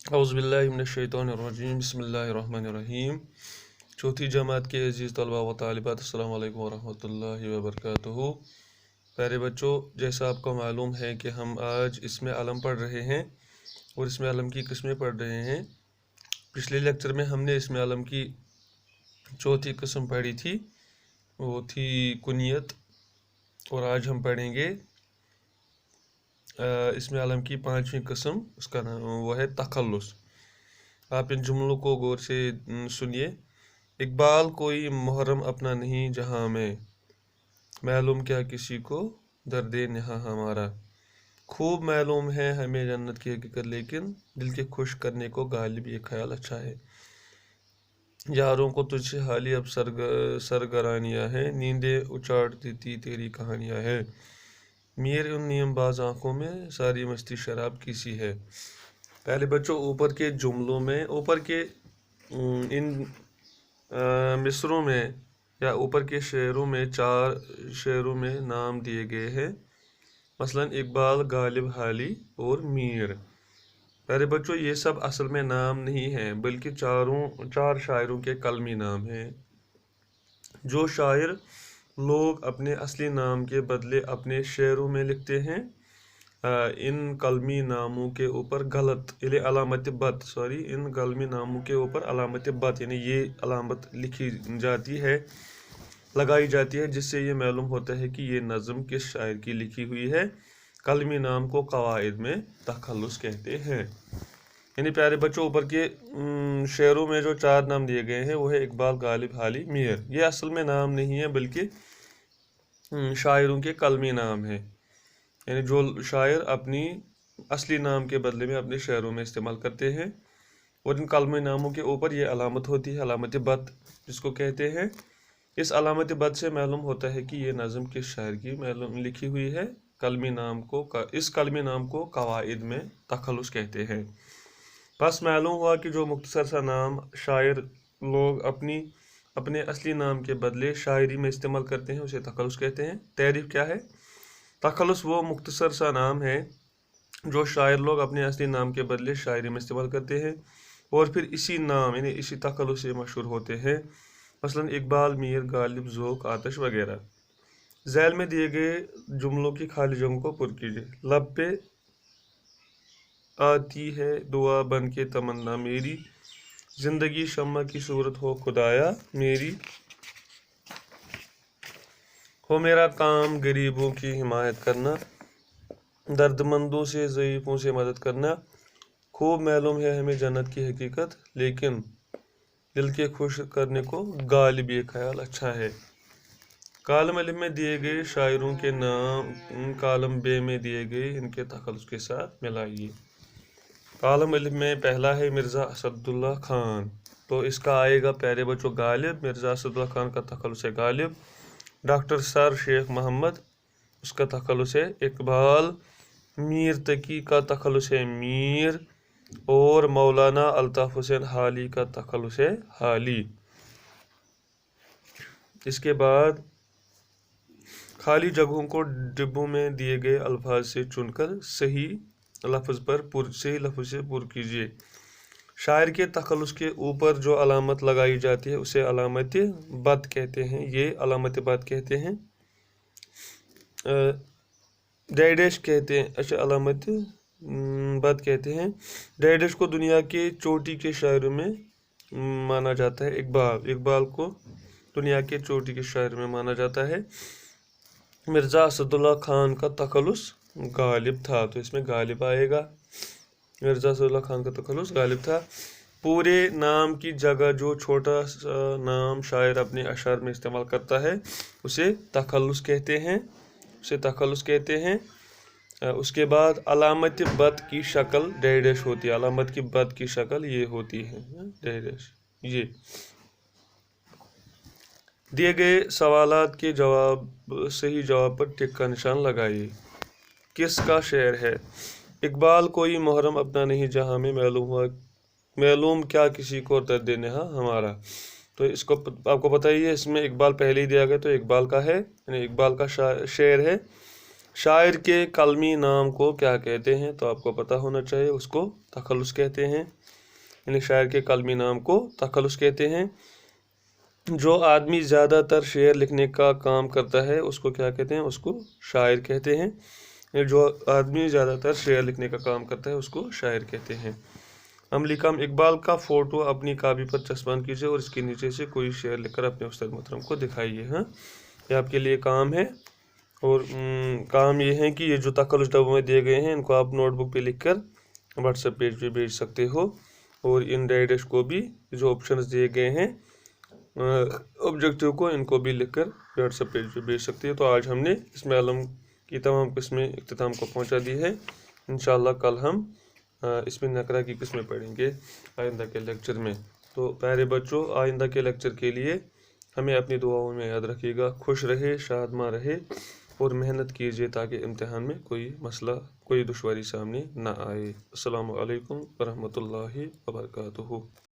औज़ुबिल्लाहि मिनश्शैतानिर्रजीम बिस्मिल्लाहिर्रहमानिर्रहीम। चौथी जमात के अजीज़ तलबा व तालिबात, अस्सलामु अलैकुम वरहमतुल्लाहि वबरकातुहू। प्यारे बच्चों, जैसा आपको मालूम है कि हम आज इसमें अलम पढ़ रहे हैं और इसमें अलम की किस्में पढ़ रहे हैं। पिछले लेक्चर में हमने इसमें अलम की चौथी किस्म पढ़ी थी, वो थी कुनियत, और आज हम पढ़ेंगे इसमें अलम की पांचवी किस्म, उसका नाम वो है तखल्लुस। आप इन जुमलों को गौर से सुनिए। इकबाल कोई मुहर्रम अपना नहीं जहां में, मालूम क्या किसी को दर्द यहाँ हमारा। खूब मालूम है हमें जन्नत की हकीकत, लेकिन दिल के खुश करने को गालिब ये ख्याल अच्छा है। यारों को तुझसे हाली अब सरगरानियाँ हैं, नींदें उचाट देती तेरी कहानियाँ है। मीर उन नियमबाज आँखों में सारी मस्ती शराब की सी है। पहले बच्चों, ऊपर के जुमलों में, ऊपर के इन मिसरों में या ऊपर के शेरों में, चार शेरों में नाम दिए गए हैं, मसलन इकबाल, गालिब, हाली और मीर। प्यारे बच्चों, ये सब असल में नाम नहीं हैं, बल्कि चार शायरों के कलमी नाम हैं। जो शायर लोग अपने असली नाम के बदले अपने शेरों में लिखते हैं, इन कलमी नामों के ऊपर इन कलमी नामों के ऊपर अलामत बत यानी ये अलामत लिखी जाती है, लगाई जाती है, जिससे ये मालूम होता है कि ये नज़म किस शायर की लिखी हुई है। कलमी नाम को कवायद में तखल्लुस कहते हैं। यानी प्यारे बच्चों, ऊपर के शेरों में जो चार नाम दिए गए हैं वो है इकबाल, गालिब, हाली, मीर। ये असल में नाम नहीं है, बल्कि शायरों के कलमी नाम है। यानी जो शायर अपनी असली नाम के बदले में अपने शेरों में इस्तेमाल करते हैं, और इन कलमी नामों के ऊपर ये अलामत होती है, अलामत बत जिसको कहते हैं। इस अलामत बत से मालूम होता है कि ये नज़म किस शायर की लिखी हुई है। इस कलमी नाम को कवायद में तखल्लुस कहते हैं। बस मालूम हुआ कि जो मुख्तसर सा नाम शायर लोग अपने असली नाम के बदले शायरी में इस्तेमाल करते हैं, उसे तखल्लुस कहते हैं। तारीफ क्या है? तखल्लुस वो मुख्तसर सा नाम है जो शायर लोग अपने असली नाम के बदले शायरी में इस्तेमाल करते हैं और फिर इसी नाम यानी इसी तखल्लुस से मशहूर होते हैं, मसलन इकबाल, मीर, गालिब, ज़ोक, आतिश वगैरह। झैल में दिए गए जुमलों की खाली जगहों को पुर कीजिए। लब पे आती है दुआ बन के तमन्ना मेरी, जिंदगी शम्मा की सूरत हो खुदाया मेरी। हो मेरा काम गरीबों की हिमायत करना, दर्दमंदों से ज़ईफ़ों से मदद करना। खूब मालूम है हमें जन्नत की हकीकत, लेकिन दिल के खुश करने को गालिब ये ख्याल अच्छा है। कालम अलिफ में दिए गए शायरों के नाम कालम बे में दिए गए इनके तखल्लुस के साथ मिलाइए। कालम अलिफ में पहला है मिर्ज़ा असदुल्ला खान, तो इसका आएगा प्यारे बच्चों गालिब। मिर्ज़ा असदुल्ला खान का तखल्लुस है गालिब। डॉक्टर सर शेख मोहम्मद, उसका तखल्लुस है इकबाल। मीर तकी का तखल्लुस है मीर, और मौलाना अल्ताफ़ हुसैन हाली का तखल्लुस है हाली। इसके बाद खाली जगहों को डिब्बों में दिए गए अल्फाज से चुनकर सही लफ्ज़ से पुर कीजिए। शायर के तखल्लुस के ऊपर जो अलामत लगाई जाती है उसे अलामत बत कहते हैं। ये अलामत बत कहते हैं, डैडेश कहते हैं। अच्छा, अलामत बत कहते हैं। डैडेश को दुनिया के चोटी के शायरों में माना जाता है। इकबाल को दुनिया के चोटी के शायर में माना जाता है। मिर्ज़ा असदुल्ला खान का तखल्लुस गालिब था, तो इसमें गालिब आएगा। मिर्ज़ा असदुल्ला खान का तखल्लुस गालिब था। पूरे नाम की जगह जो छोटा सा नाम शायर अपने अशआर में इस्तेमाल करता है उसे तखल्लुस कहते हैं। उसके बाद अलामत बत की शक्ल डैडेश होती है। अलामत की बत की शक्ल ये होती है डैडेश। ये दिए गए सवालात के सही जवाब पर टिक का निशान लगाइए। किसका शेर है? इकबाल कोई मुहर्रम अपना नहीं जहां में, मालूम क्या किसी को दर्द नेहा हमारा। तो इसको आपको पता ही है, इसमें इकबाल पहले ही दिया गया, तो इकबाल का है, यानी इकबाल का शेर है। शायर के कलमी नाम को क्या कहते हैं? तो आपको पता होना चाहिए, उसको तखल्लुस कहते हैं। यानी शायर के कलमी नाम को तखल्लुस कहते हैं। जो आदमी ज़्यादातर शेर लिखने का काम करता है उसको क्या कहते हैं? उसको शायर कहते हैं। यानी जो आदमी ज़्यादातर शेर लिखने का काम करता है उसको शायर कहते हैं। अमली काम इकबाल का फ़ोटो अपनी कापी पर चस्पान कीजिए और इसके नीचे से कोई शेर लिखकर अपने उस्ताद मोहतरम को दिखाइए। हाँ, ये आपके लिए काम है। और काम ये है कि ये जो तखल्लुस डब्बों में दिए गए हैं इनको आप नोटबुक पे लिखकर व्हाट्सएप पेज पे भेज सकते हो। और इन डायरेक्ट को भी जो ऑप्शंस दिए गए हैं ऑब्जेक्टिव को, इनको भी लिखकर व्हाट्सएप पेज पे भेज सकते हैं। तो आज हमने इसमें आलम की तमाम किस्में इख्तिताम को पहुंचा दी है। इंशाल्लाह कल हम इसमें नकरा की किस्में पढ़ेंगे आइंदा के लेक्चर में। तो प्यारे बच्चों, आइंदा के लेक्चर के लिए हमें अपनी दुआओं में याद रखिएगा। खुश रहे, शादमा रहे और मेहनत कीजिए ताकि इम्तिहान में कोई मसला, कोई दुश्वारी सामने ना आए। अस्सलामु अलैकुम वरहमतुल्लाहि वबरकातुहू।